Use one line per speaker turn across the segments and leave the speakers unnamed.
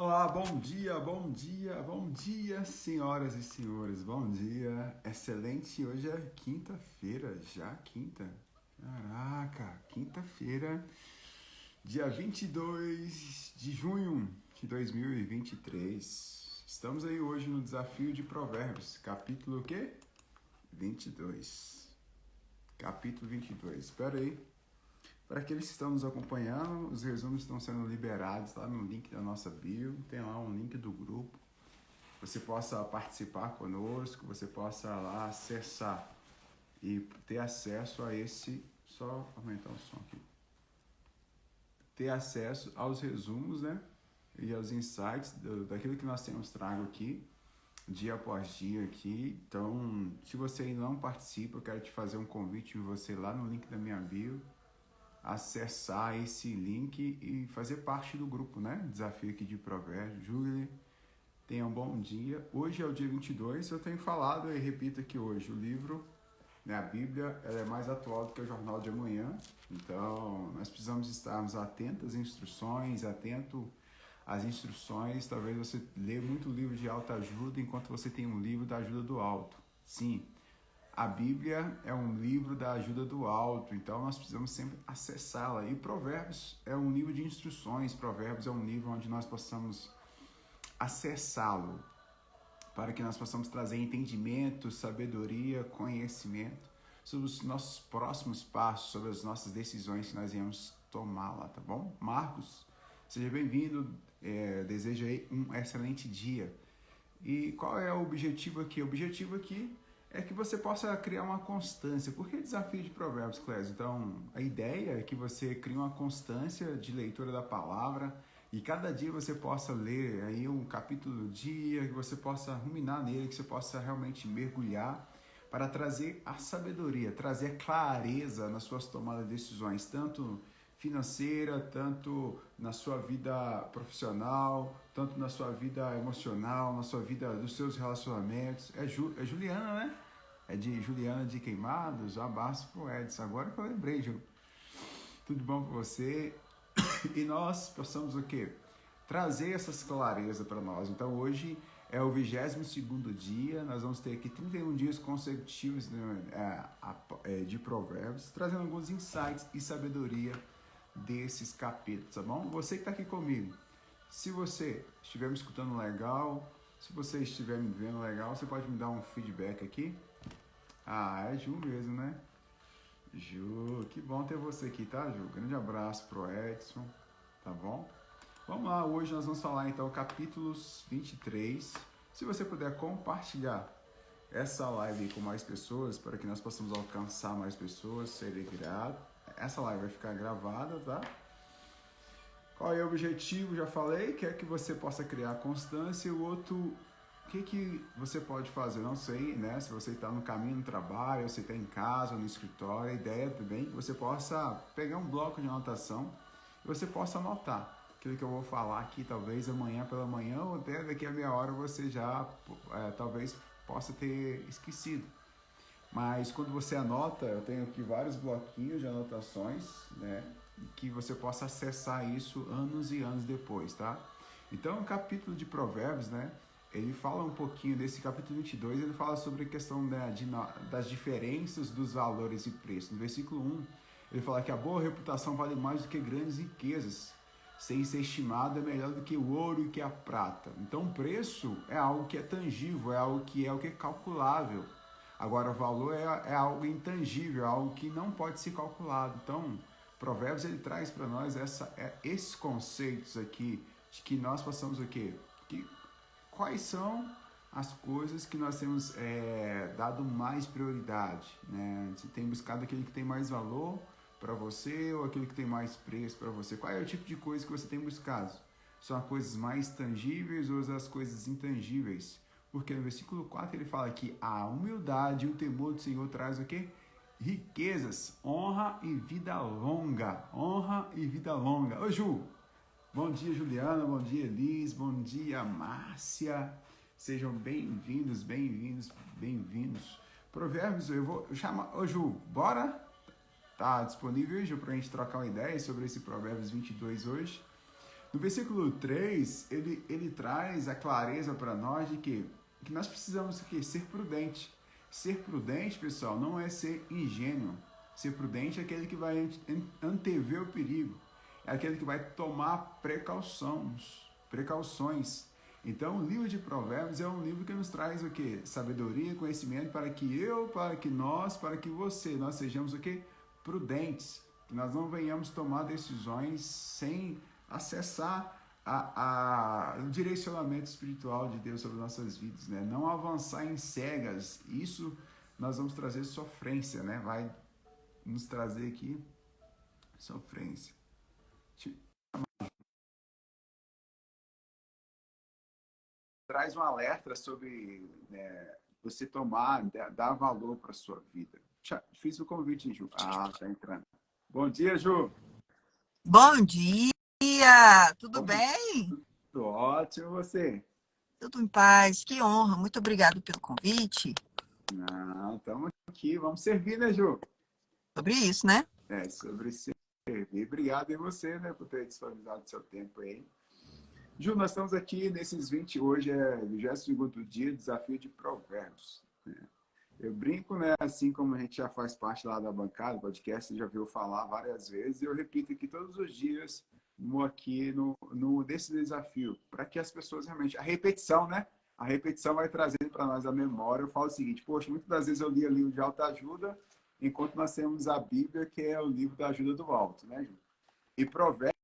Olá, bom dia, senhoras e senhores, bom dia, excelente, hoje é quinta-feira, já quinta, caraca, quinta-feira, dia 22 de junho de 2023, estamos aí hoje no desafio de Provérbios, capítulo o quê? 22, capítulo 22, espera aí. Para aqueles que estão nos acompanhando, os resumos estão sendo liberados lá no link da nossa bio, tem lá um link do grupo. Você possa participar conosco, você possa lá acessar e ter acesso a esse... Só aumentar o som aqui. Ter acesso aos resumos, né? E aos insights daquilo que nós temos trago aqui, dia após dia aqui. Então, se você ainda não participa, eu quero te fazer um convite de você lá no link da minha bio, acessar esse link e fazer parte do grupo, né? Desafio aqui de Provérbios. Julie, tenha um bom dia. Hoje é o dia 22, eu tenho falado e repito aqui hoje, o livro, né, a Bíblia, ela é mais atual do que o jornal de amanhã, então nós precisamos estarmos atentos às instruções, talvez você lê muito livro de autoajuda enquanto você tem um livro da ajuda do alto. Sim, a Bíblia é um livro da ajuda do alto, então nós precisamos sempre acessá-la. E Provérbios é um livro de instruções, Provérbios é um livro onde nós possamos acessá-lo, para que nós possamos trazer entendimento, sabedoria, conhecimento sobre os nossos próximos passos, sobre as nossas decisões que nós iremos tomar lá, tá bom? Marcos, seja bem-vindo, desejo aí um excelente dia. E qual é o objetivo aqui? O objetivo aqui é que você possa criar uma constância. Por que desafio de Provérbios, Clésio? Então, a ideia é que você crie uma constância de leitura da palavra e cada dia você possa ler aí um capítulo do dia, que você possa ruminar nele, que você possa realmente mergulhar para trazer a sabedoria, trazer a clareza nas suas tomadas de decisões, tanto financeira, tanto na sua vida profissional, tanto na sua vida emocional, na sua vida dos seus relacionamentos. É Juliana, né? É de Juliana de Queimados, um abraço pro Edson. Agora que eu lembrei, Ju. Tudo bom com você? E nós possamos o quê? Trazer essas clarezas para nós. Então hoje é o 22º dia, nós vamos ter aqui 31 dias consecutivos, né, de Provérbios, trazendo alguns insights e sabedoria desses capítulos, tá bom? Você que está aqui comigo, se você estiver me escutando legal, se você estiver me vendo legal, você pode me dar um feedback aqui. Ah, é Ju mesmo, né? Ju, que bom ter você aqui, tá, Ju? Grande abraço pro Edson, tá bom? Vamos lá, hoje nós vamos falar então capítulos 23. Se você puder compartilhar essa live com mais pessoas, para que nós possamos alcançar mais pessoas, serei grato. Essa live vai ficar gravada, tá? Qual é o objetivo? Já falei, que é que você possa criar constância. E o outro, o que você pode fazer? Não sei, né? Se você está no caminho no trabalho, se está em casa ou no escritório, a ideia também é que você possa pegar um bloco de anotação e você possa anotar aquilo que eu vou falar aqui, talvez amanhã pela manhã ou até daqui a meia hora você já talvez possa ter esquecido. Mas quando você anota, eu tenho aqui vários bloquinhos de anotações, né? Que você possa acessar isso anos e anos depois, tá? Então, o capítulo de Provérbios, né? Ele fala um pouquinho desse capítulo 22, ele fala sobre a questão, né, das diferenças dos valores e preços. No versículo 1, ele fala que a boa reputação vale mais do que grandes riquezas. Sem ser estimado é melhor do que o ouro e que a prata. Então, o preço é algo que é tangível, é algo que é calculável. Agora, o valor é algo intangível, é algo que não pode ser calculado. Então, Provérbios ele traz para nós esses conceitos aqui de que nós possamos o quê? Quais são as coisas que nós temos dado mais prioridade, né? Você tem buscado aquele que tem mais valor para você ou aquele que tem mais preço para você? Qual é o tipo de coisa que você tem buscado? São as coisas mais tangíveis ou as coisas intangíveis? Porque no versículo 4 ele fala que a humildade e o temor do Senhor traz o quê? Riquezas, honra e vida longa. Honra e vida longa. Ô Ju, bom dia Juliana, bom dia Elis, bom dia Márcia. Sejam bem-vindos, bem-vindos, bem-vindos. Provérbios, eu vou chamar... Ô Ju, bora? Tá disponível, Ju, pra gente trocar uma ideia sobre esse Provérbios 22 hoje? No versículo 3, ele traz a clareza para nós de que nós precisamos ser prudente. Ser prudente, pessoal, não é ser ingênuo. Ser prudente é aquele que vai antever o perigo. É aquele que vai tomar precauções. Então, o livro de Provérbios é um livro que nos traz o quê? Sabedoria, conhecimento para que para que nós, para que nós sejamos o quê? Prudentes. Que nós não venhamos tomar decisões sem acessar o direcionamento espiritual de Deus sobre nossas vidas, né? Não avançar em cegas. Isso nós vamos trazer sofrência, né? Vai nos trazer aqui sofrência. Traz um alerta sobre você dar valor para a sua vida. Fiz o convite, Ju. Ah, tá entrando. Bom dia, Ju.
Bom dia! Tudo bem?
Tudo ótimo, você?
Tudo em paz, que honra. Muito obrigado pelo convite.
Não, estamos aqui. Vamos servir, né, Ju?
Sobre isso, né?
Sobre servir. Obrigado a você, né, por ter disponibilizado seu tempo aí. Ju, nós estamos aqui hoje é o 22º dia, desafio de provérbios. Eu brinco, né, assim como a gente já faz parte lá da bancada, do podcast, você já viu falar várias vezes, eu repito aqui todos os dias, aqui desse desafio, para que as pessoas realmente, a repetição, né? A repetição vai trazendo para nós a memória. Eu falo o seguinte, poxa, muitas das vezes eu lia livro de autoajuda, enquanto nós temos a Bíblia, que é o livro da ajuda do alto, né, Ju? E Provérbios,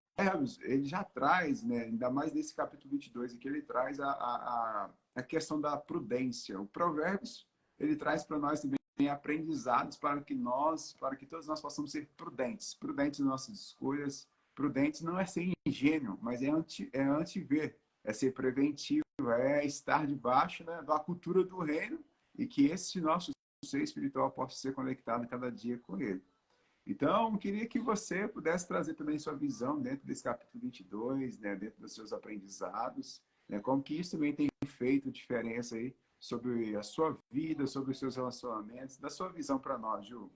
ele já traz, né, ainda mais nesse capítulo 22, que ele traz a questão da prudência. O Provérbios, ele traz para nós também aprendizados para que todos nós possamos ser prudentes. Prudentes nas nossas escolhas. Prudentes não é ser ingênuo, mas é antever, é ser preventivo, é estar debaixo, né, da cultura do reino e que esse nosso ser espiritual possa ser conectado cada dia com ele. Então, queria que você pudesse trazer também sua visão dentro desse capítulo 22, né, dentro dos seus aprendizados, né, como que isso também tem feito diferença aí sobre a sua vida, sobre os seus relacionamentos, da sua visão para nós, Ju.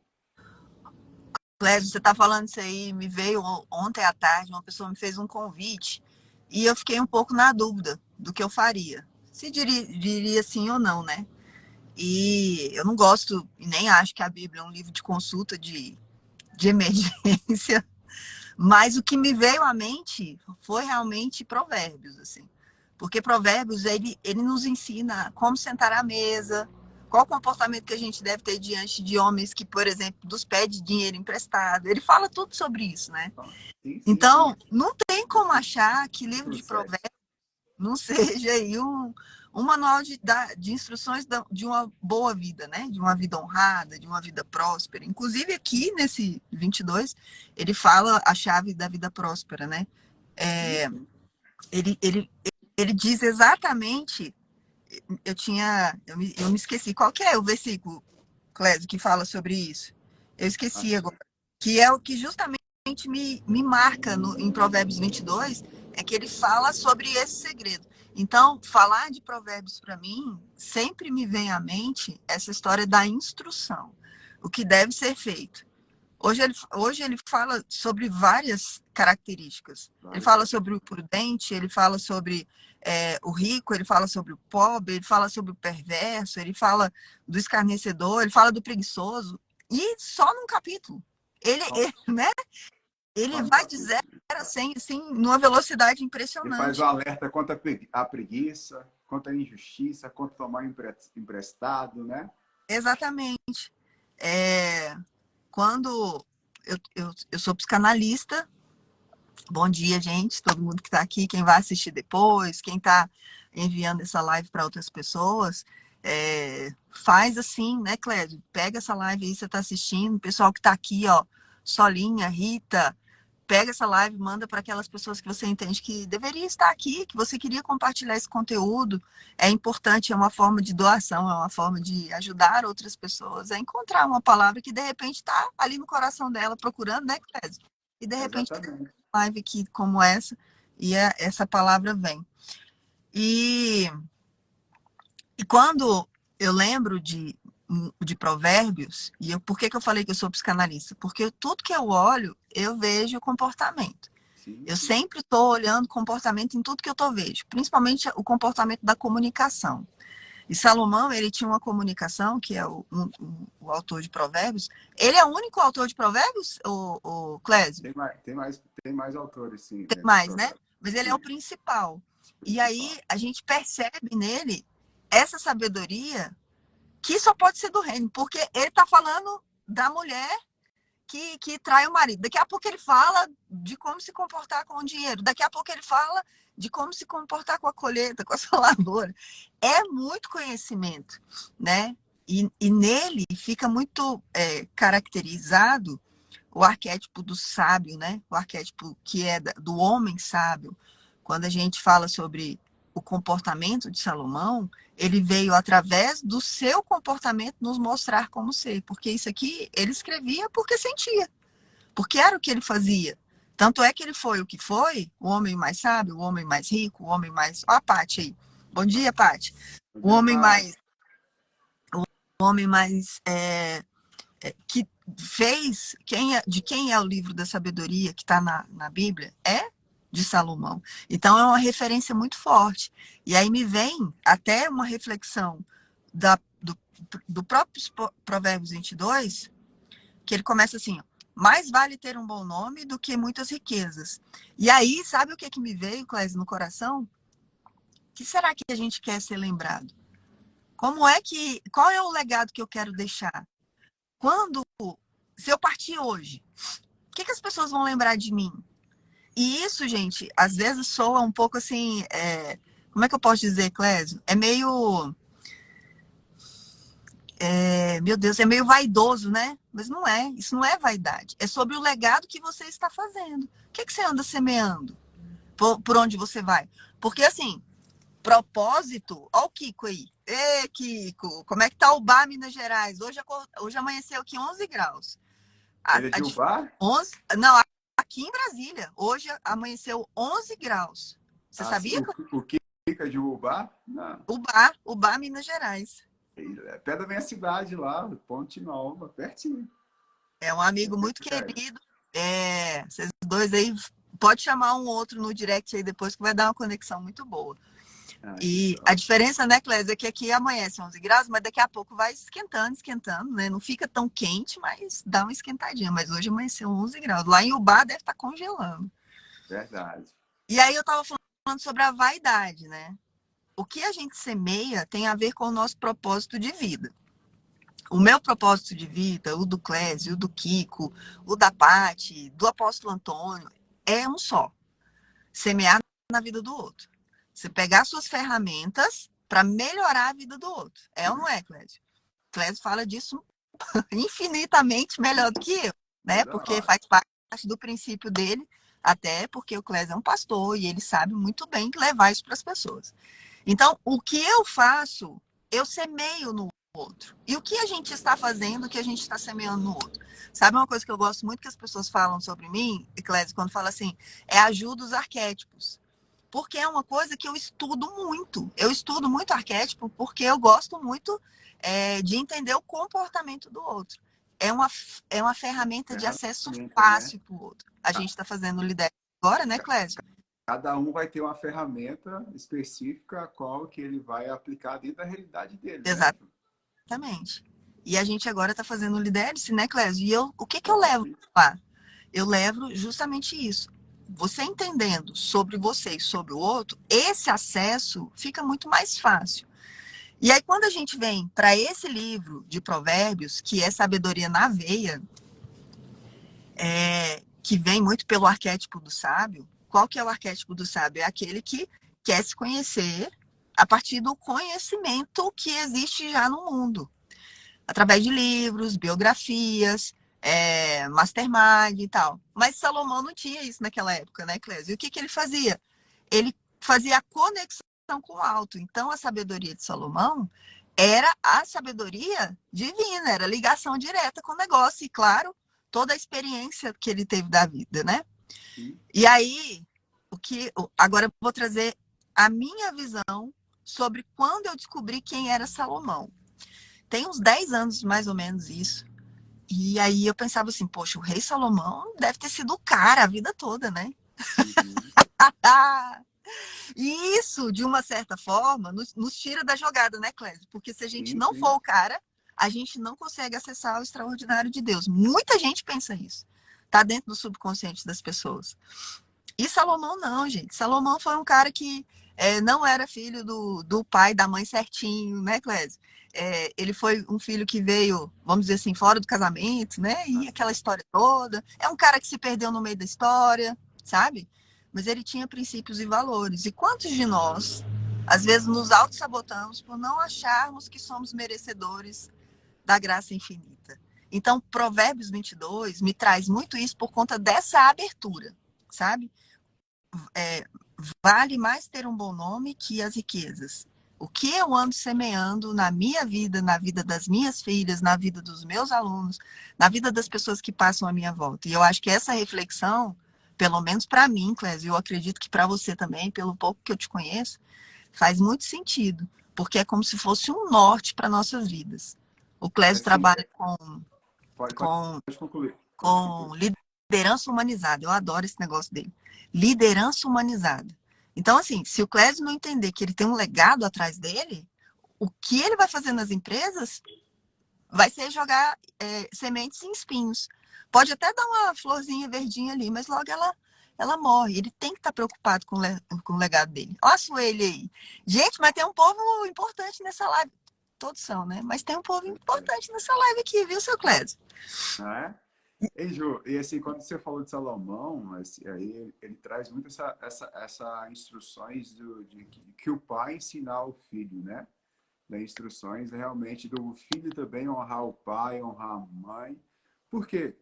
Clédio, você está falando isso aí, me veio ontem à tarde, uma pessoa me fez um convite e eu fiquei um pouco na dúvida do que eu faria. Se diria sim ou não, né? E eu não gosto e nem acho que a Bíblia é um livro de consulta de emergência. Mas o que me veio à mente foi realmente Provérbios, assim. Porque Provérbios, ele nos ensina como sentar à mesa, qual o comportamento que a gente deve ter diante de homens que, por exemplo, nos pede dinheiro emprestado. Ele fala tudo sobre isso, né?
Sim, sim,
Então,
sim.
não tem como achar que livro de
Sucesso.
Provérbios não seja aí um manual de instruções de uma boa vida, né? De uma vida honrada, de uma vida próspera. Inclusive aqui nesse 22, ele fala a chave da vida próspera, né? Ele, ele, ele diz exatamente, eu me esqueci, qual que é o versículo, Clésio, que fala sobre isso? Eu esqueci agora. Que é o que justamente me marca em Provérbios 22, é que ele fala sobre esse segredo. Então, falar de Provérbios para mim sempre me vem à mente essa história da instrução, o que deve ser feito. Hoje ele fala sobre várias características. Ele fala sobre o prudente, ele fala sobre o rico, ele fala sobre o pobre, ele fala sobre o perverso, ele fala do escarnecedor, ele fala do preguiçoso. E só num capítulo. Né? Ele vai de 0 a 100, assim, numa velocidade
Ele faz o
impressionante.
alerta contra a preguiça, contra a injustiça, contra tomar emprestado, né?
Exatamente. Quando eu sou psicanalista, bom dia, gente, todo mundo que está aqui, quem vai assistir depois, quem está enviando essa live para outras pessoas, faz assim, né, Clédio? Pega essa live aí, você está assistindo, o pessoal que está aqui, ó, Solinha, Rita, pega essa live, manda para aquelas pessoas que você entende que deveria estar aqui, que você queria compartilhar esse conteúdo. É importante, é uma forma de doação, é uma forma de ajudar outras pessoas a encontrar uma palavra que de repente está ali no coração dela procurando, né, Clédio? E de repente
Exatamente.
live aqui como essa, e essa palavra vem. E quando eu lembro de provérbios, por que eu falei que eu sou psicanalista? Porque tudo que eu olho, eu vejo comportamento.
Sim,
Eu
sim.
sempre estou olhando comportamento em tudo que eu vejo, principalmente o comportamento da comunicação. E Salomão, ele tinha uma comunicação, que é o autor de Provérbios. Ele é o único autor de Provérbios, o Clésio?
Tem mais autores, sim,
Tem
dentro do
mais, né?
provérbio.
Mas ele é o
Sim,
principal. E aí
principal.
a gente percebe nele essa sabedoria que só pode ser do reino, porque ele está falando da mulher que trai o marido. Daqui a pouco ele fala de como se comportar com o dinheiro. Daqui a pouco ele fala de como se comportar com a colheita, com a sua lavoura. É muito conhecimento, né? E nele fica muito caracterizado o arquétipo do sábio, né? O arquétipo que é do homem sábio. Quando a gente fala sobre o comportamento de Salomão, ele veio através do seu comportamento nos mostrar como ser, porque isso aqui ele escrevia porque sentia, porque era o que ele fazia. Tanto é que ele foi o que foi, o homem mais sábio, o homem mais rico, o homem mais... Ó a Paty aí. Bom dia, Paty.
Bom
O
dia,
homem
Paty.
mais... O homem mais... que fez... de quem é o livro da sabedoria que está na Bíblia? É de Salomão. Então, é uma referência muito forte. E aí me vem até uma reflexão do próprio Provérbios 22, que ele começa assim, ó, mais vale ter um bom nome do que muitas riquezas. E aí, sabe o que me veio, Clésio, no coração? O que será que a gente quer ser lembrado? Qual é o legado que eu quero deixar? Se eu partir hoje, o que as pessoas vão lembrar de mim? E isso, gente, às vezes soa um pouco assim, como é que eu posso dizer, Clésio? É meio, meu Deus, é meio vaidoso, né? Mas não é, isso não é vaidade. É sobre o legado que você está fazendo. O que você anda semeando? Por onde você vai? Porque, assim, propósito, ó o Kiko aí. Ê, Kiko, como é que tá o bar Minas Gerais? Hoje amanheceu aqui 11 graus. A,
Ele é
a,
de Ubar?
11, não, aqui em Brasília, hoje amanheceu 11 graus. Você
Ah, sim.
sabia?
O que fica de Ubar? Não.
O bar Minas Gerais.
É perto da minha cidade lá, Ponte Nova, pertinho.
É um amigo muito querido. Vocês dois aí, pode chamar um outro no direct aí depois que vai dar uma conexão muito boa.
Ah, que
E a
show.
diferença, né, Clésia, é que aqui amanhece 11 graus, mas daqui a pouco vai esquentando, né? Não fica tão quente, mas dá uma esquentadinha. Mas hoje amanheceu 11 graus. Lá em Ubá deve estar congelando.
Verdade.
E aí eu estava falando sobre a vaidade, né? O que a gente semeia tem a ver com o nosso propósito de vida. O meu propósito de vida, o do Clésio, o do Kiko, o da Paty, do apóstolo Antônio, é um só. Semear na vida do outro. Você pegar suas ferramentas para melhorar a vida do outro. É ou não é, Clésio? Clésio fala disso infinitamente melhor do que eu, né?
Toda
Porque
hora.
faz parte do princípio dele, até porque o Clésio é um pastor e ele sabe muito bem levar isso para as pessoas. Então, o que eu faço, eu semeio no outro. E o que a gente está fazendo, o que a gente está semeando no outro? Sabe uma coisa que eu gosto muito que as pessoas falam sobre mim, Clésio, quando fala assim, é ajuda os arquétipos. Porque é uma coisa que eu estudo muito. Eu estudo muito arquétipo porque eu gosto muito de entender o comportamento do outro. É uma ferramenta de acesso
Ferramenta, né?
fácil para o outro. A gente está fazendo liderança agora, né, Clésio?
Cada um vai ter uma ferramenta específica a qual que ele vai aplicar dentro da realidade dele, né?
Exatamente. E a gente agora está fazendo liderice, né, Clésio? E o que eu levo
Top.
lá? Eu levo justamente isso. Você entendendo sobre você e sobre o outro, esse acesso fica muito mais fácil. E aí, quando a gente vem para esse livro de Provérbios, que é sabedoria na veia, que vem muito pelo arquétipo do sábio, qual que é o arquétipo do sábio? É aquele que quer se conhecer a partir do conhecimento que existe já no mundo. Através de livros, biografias, mastermind e tal. Mas Salomão não tinha isso naquela época, né, Clésio? E o que ele fazia? Ele fazia a conexão com o alto. Então, a sabedoria de Salomão era a sabedoria divina, era ligação direta com o negócio. E, claro, toda a experiência que ele teve da vida, né?
Sim.
E aí, agora eu vou trazer a minha visão sobre quando eu descobri quem era Salomão. Tem uns 10 anos, mais ou menos, isso. E aí eu pensava assim, poxa, o rei Salomão deve ter sido o cara a vida toda, né?
Uhum.
E isso, de uma certa forma, nos tira da jogada, né, Clésio? Porque se a gente
Sim,
não
sim.
for o cara, a gente não consegue acessar o extraordinário de Deus. Muita gente pensa isso. Tá dentro do subconsciente das pessoas. E Salomão não, gente. Salomão foi um cara que não era filho do pai, da mãe certinho, né, Clésio? Ele foi um filho que veio, vamos dizer assim, fora do casamento, né? E aquela história toda. É um cara que se perdeu no meio da história, sabe? Mas ele tinha princípios e valores. E quantos de nós, às vezes, nos auto-sabotamos por não acharmos que somos merecedores da graça infinita? Então, Provérbios 22 me traz muito isso por conta dessa abertura, sabe? É, vale mais ter um bom nome que as riquezas. O que eu ando semeando na minha vida, na vida das minhas filhas, na vida dos meus alunos, na vida das pessoas que passam à minha volta. E eu acho que essa reflexão, pelo menos para mim, Clésio, eu acredito que para você também, pelo pouco que eu te conheço, faz muito sentido, porque é como se fosse um norte para nossas vidas. O Clésio
Assim,
trabalha
pode
com
concluir. Pode
com
concluir.
liderança humanizada. Eu adoro esse negócio dele. Liderança humanizada. Então, assim, se o Clésio não entender que ele tem um legado atrás dele, o que ele vai fazer nas empresas vai ser jogar sementes em espinhos. Pode até dar uma florzinha verdinha ali, mas logo ela morre. Ele tem que estar preocupado com o legado dele. Olha a Sueli aí. Gente, mas tem um povo importante nessa live. Todos são, né? Mas tem um povo importante nessa live aqui, viu, seu Clésio?
Não é? Ei, Ju, e assim, quando você falou de Salomão, aí ele traz muito essa instruções que o pai ensinar ao filho, né? Das instruções realmente do filho também honrar o pai, honrar a mãe. Por quê?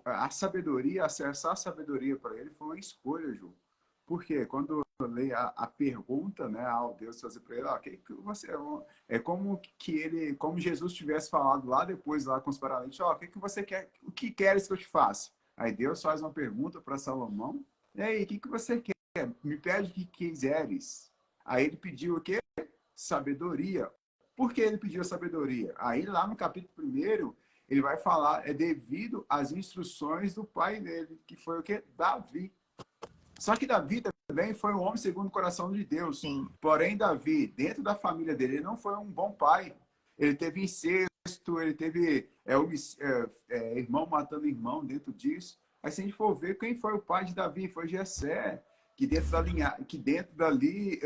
A sabedoria, acessar a sabedoria para ele foi uma escolha, Ju. Porque quando eu leio a pergunta, né, ao Deus fazer para ele, que você é como que ele, como Jesus tivesse falado lá depois lá com os paralíticos, que você quer, o que queres que eu te faça? Aí Deus faz uma pergunta para Salomão, e aí, o que você quer? Me pede o que quiseres. Aí ele pediu o quê? Sabedoria. Por que ele pediu a sabedoria? Aí lá no capítulo 1, ele vai falar, é devido às instruções do pai dele, que foi o quê? Davi. Só que Davi também foi um homem segundo o coração de Deus.
Sim.
Porém, Davi, dentro da família dele, ele não foi um bom pai. Ele teve incesto, ele teve irmão matando irmão dentro disso. Aí se a gente for ver quem foi o pai de Davi, foi Jessé, que dentro da linha, que dentro dali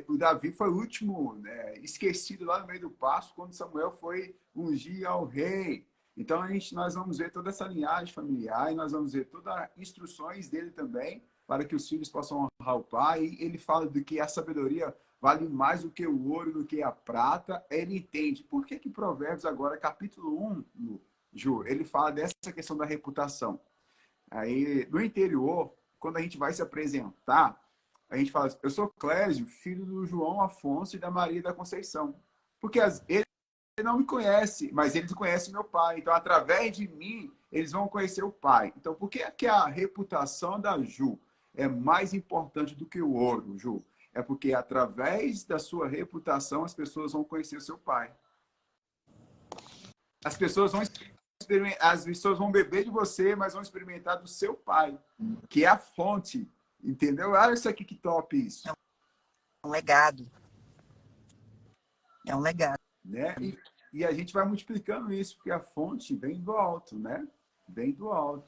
o Davi foi o último, né, esquecido lá no meio do pasto quando Samuel foi ungir ao rei. Então nós vamos ver toda essa linhagem familiar e nós vamos ver todas as instruções dele também para que os filhos possam honrar o pai. E ele fala do que a sabedoria vale mais do que o ouro, do que a prata. Ele entende. Por que Provérbios agora, capítulo 1, Ju, ele fala dessa questão da reputação. Aí, no interior, quando a gente vai se apresentar, a gente fala assim, eu sou Clésio, filho do João Afonso e da Maria da Conceição. Porque ele não me conhece, mas eles conhecem meu pai. Então, através de mim, eles vão conhecer o pai. Então, por que a reputação da Ju é mais importante do que o ouro, Ju? É porque através da sua reputação, as pessoas vão conhecer seu pai. As pessoas vão beber de você, mas vão experimentar do seu pai, que é a fonte. Entendeu? Olha isso aqui que top isso.
É um legado. É um legado.
Né? E a gente vai multiplicando isso, porque a fonte vem do alto, né? Vem do alto.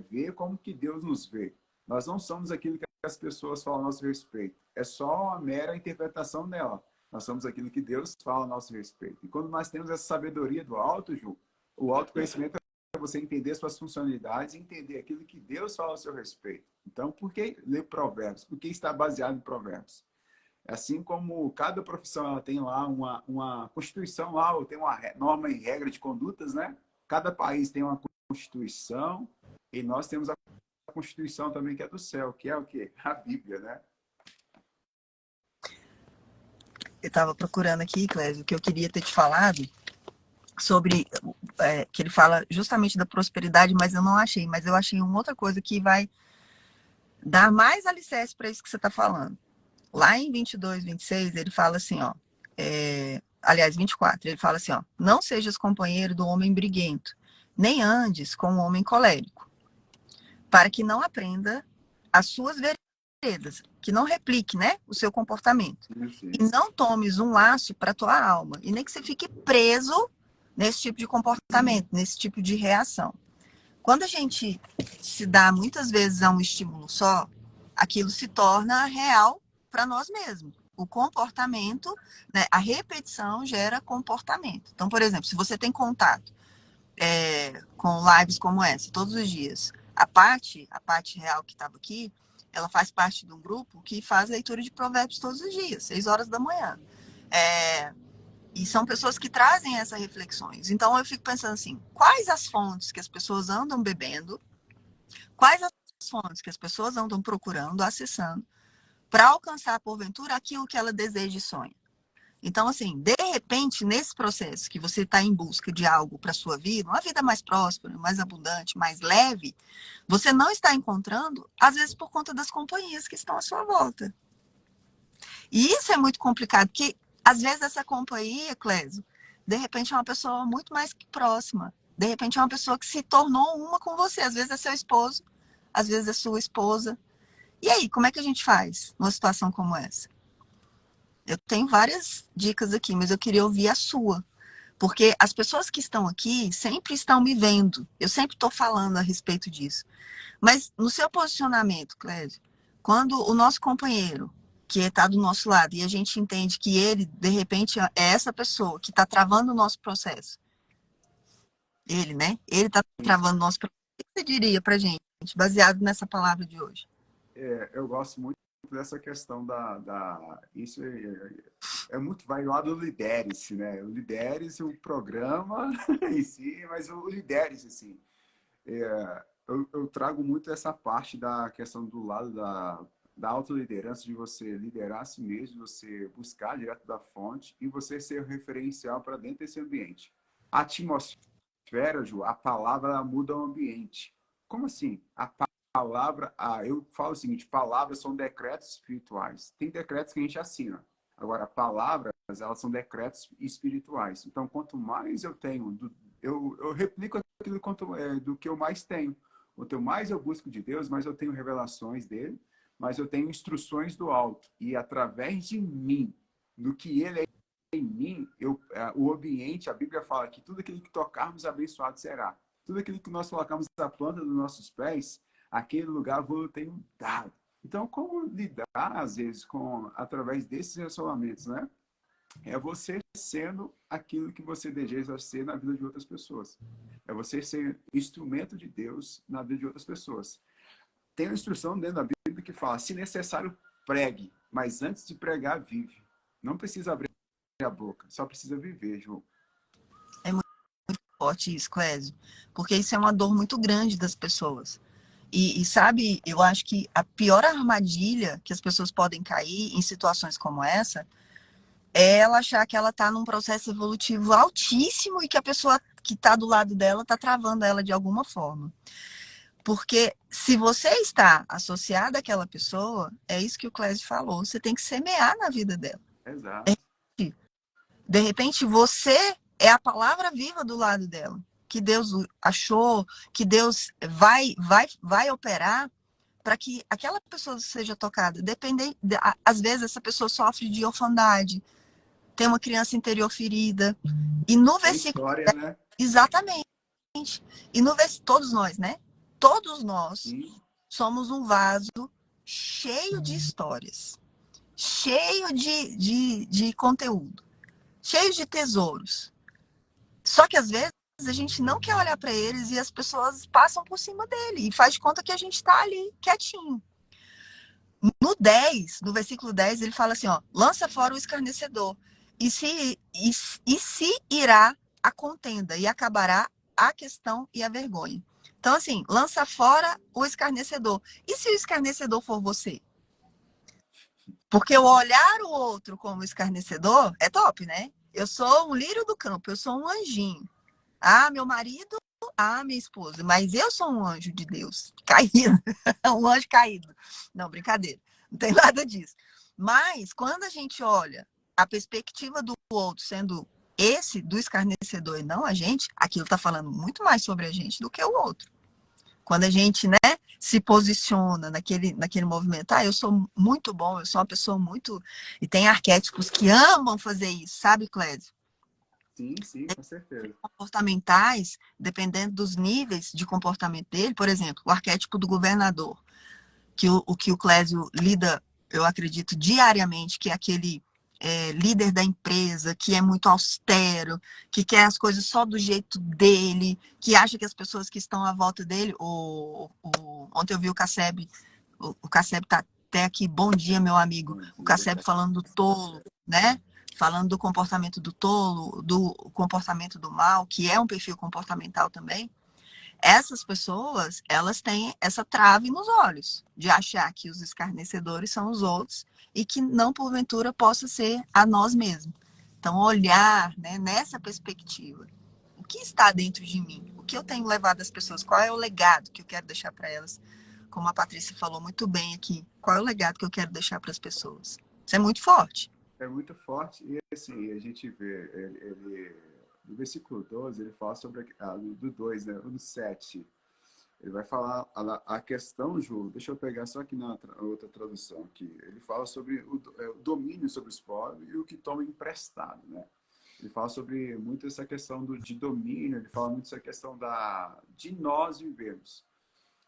Ver como que Deus nos vê. Nós não somos aquilo que as pessoas falam a nosso respeito. É só uma mera interpretação dela. Nós somos aquilo que Deus fala a nosso respeito. E quando nós temos essa sabedoria do alto, Ju, o autoconhecimento é você entender suas funcionalidades e entender aquilo que Deus fala a seu respeito. Então, por que ler Provérbios? Por que está baseado em Provérbios? Assim como cada profissão ela tem lá uma constituição lá, ou tem uma norma e regra de condutas, né? Cada país tem uma constituição e nós temos a constituição também que é do céu, que é o quê? A Bíblia, né?
Eu estava procurando aqui, Clésio, o que eu queria ter te falado sobre que ele fala justamente da prosperidade, mas eu não achei. Mas eu achei uma outra coisa que vai dar mais alicerce para isso que você está falando. Lá em 22, 26, ele fala assim, ó, aliás, 24, ele fala assim, ó, não sejas companheiro do homem briguento, nem andes com o homem colérico, para que não aprenda as suas veredas, que não replique, né, o seu comportamento. E não tomes um laço para a tua alma, e nem que você fique preso nesse tipo de comportamento, nesse tipo de reação. Quando a gente se dá muitas vezes a um estímulo só, aquilo se torna real para nós mesmos. O comportamento, né, a repetição gera comportamento. Então, por exemplo, se você tem contato com lives como essa todos os dias, a parte real que estava aqui, ela faz parte de um grupo que faz leitura de provérbios todos os dias, 6 horas da manhã. E são pessoas que trazem essas reflexões. Então eu fico pensando assim, quais as fontes que as pessoas andam bebendo, quais as fontes que as pessoas andam procurando, acessando, para alcançar, porventura, aquilo que ela deseja e sonha. Então, assim, de repente, nesse processo que você está em busca de algo para a sua vida, uma vida mais próspera, mais abundante, mais leve, você não está encontrando, às vezes por conta das companhias que estão à sua volta. E isso é muito complicado, porque às vezes essa companhia, Clésio, de repente é uma pessoa muito mais próxima. De repente é uma pessoa que se tornou uma com você. Às vezes é seu esposo, às vezes é sua esposa. E aí, como é que a gente faz numa situação como essa? Eu tenho várias dicas aqui, mas eu queria ouvir a sua. Porque as pessoas que estão aqui sempre estão me vendo. Eu sempre estou falando a respeito disso. Mas no seu posicionamento, Clésio, quando o nosso companheiro, que está do nosso lado, e a gente entende que ele, de repente, é essa pessoa que está travando o nosso processo. Ele, né? Ele está travando o nosso processo. O que você diria para a gente, baseado nessa palavra de hoje?
Eu gosto muito dessa questão isso muito, vai lá do Lidere-se, né? O Lidere-se, o programa em si, mas o Lidere-se, assim. Eu trago muito essa parte da questão do lado da autoliderança, de você liderar a si mesmo, você buscar direto da fonte e você ser o referencial para dentro desse ambiente. A atmosfera, Ju, a palavra ela muda o ambiente. Como assim? A palavra, eu falo o seguinte, palavras são decretos espirituais. Tem decretos que a gente assina. Agora, palavras, elas são decretos espirituais. Então, quanto mais eu tenho, eu replico aquilo do que eu mais tenho. Quanto mais eu busco de Deus, mais eu tenho revelações dele, mais eu tenho instruções do alto. E através de mim, do que ele é em mim, o ambiente, a Bíblia fala que tudo aquilo que tocarmos, abençoado será. Tudo aquilo que nós colocarmos na planta dos nossos pés, aquele lugar eu tenho dado. Então, como lidar, às vezes, através desses relacionamentos, né? É você sendo aquilo que você deseja ser na vida de outras pessoas. É você ser instrumento de Deus na vida de outras pessoas. Tem uma instrução dentro da Bíblia que fala, se necessário, pregue, mas antes de pregar, vive. Não precisa abrir a boca, só precisa viver, João.
É muito forte isso, Clésio, porque isso é uma dor muito grande das pessoas. E sabe, eu acho que a pior armadilha que as pessoas podem cair em situações como essa é ela achar que ela está num processo evolutivo altíssimo e que a pessoa que está do lado dela está travando ela de alguma forma. Porque se você está associado àquela pessoa, é isso que o Clésio falou, você tem que semear na vida dela.
Exato.
De repente, você é a palavra viva do lado dela, que Deus achou, que Deus vai operar para que aquela pessoa seja tocada. Às vezes, essa pessoa sofre de orfandade, tem uma criança interior ferida. E no versículo...
História, né?
Exatamente. E no versículo, todos nós, né? Todos nós somos um vaso cheio de histórias, cheio de conteúdo, cheio de tesouros. Só que às vezes a gente não quer olhar para eles e as pessoas passam por cima dele e faz de conta que a gente está ali quietinho. No 10, no versículo 10, ele fala assim, ó, lança fora o escarnecedor e se irá a contenda e acabará a questão e a vergonha. Então, assim, lança fora o escarnecedor. E se o escarnecedor for você? Porque o olhar o outro como escarnecedor é top, né? Eu sou um lírio do campo, eu sou um anjinho. Ah, meu marido, minha esposa, mas eu sou um anjo de Deus, caído, um anjo caído. Não, brincadeira, não tem nada disso. Mas quando a gente olha a perspectiva do outro sendo esse do escarnecedor e não a gente, aquilo está falando muito mais sobre a gente do que o outro. Quando a gente, né, se posiciona naquele movimento. Ah, eu sou muito bom, eu sou uma pessoa muito... E tem arquétipos que amam fazer isso, sabe, Clédio?
Sim, sim, com certeza.
Comportamentais, dependendo dos níveis de comportamento dele, por exemplo, o arquétipo do governador, que o Clésio lida, eu acredito, diariamente, que é aquele líder da empresa, que é muito austero, que quer as coisas só do jeito dele, que acha que as pessoas que estão à volta dele, ontem eu vi o Casseb tá até aqui, bom dia, meu amigo,
Bom
o
dia,
Casseb falando do tolo, né? Falando do comportamento do tolo, do comportamento do mal, que é um perfil comportamental também. Essas pessoas, elas têm essa trave nos olhos, de achar que os escarnecedores são os outros e que não, porventura, possa ser a nós mesmos. Então, olhar, né, nessa perspectiva, o que está dentro de mim? O que eu tenho levado às pessoas? Qual é o legado que eu quero deixar para elas? Como a Patrícia falou muito bem aqui, qual é o legado que eu quero deixar para as pessoas? Isso é muito forte.
é muito forte. E assim, a gente vê, no versículo 12, ele fala sobre do 2, né? No 7. Ele vai falar a questão, Ju, deixa eu pegar só aqui na outra tradução aqui. Ele fala sobre o domínio sobre os povos e o que toma emprestado, né? Ele fala sobre muito essa questão de domínio, ele fala muito essa questão de nós vivermos.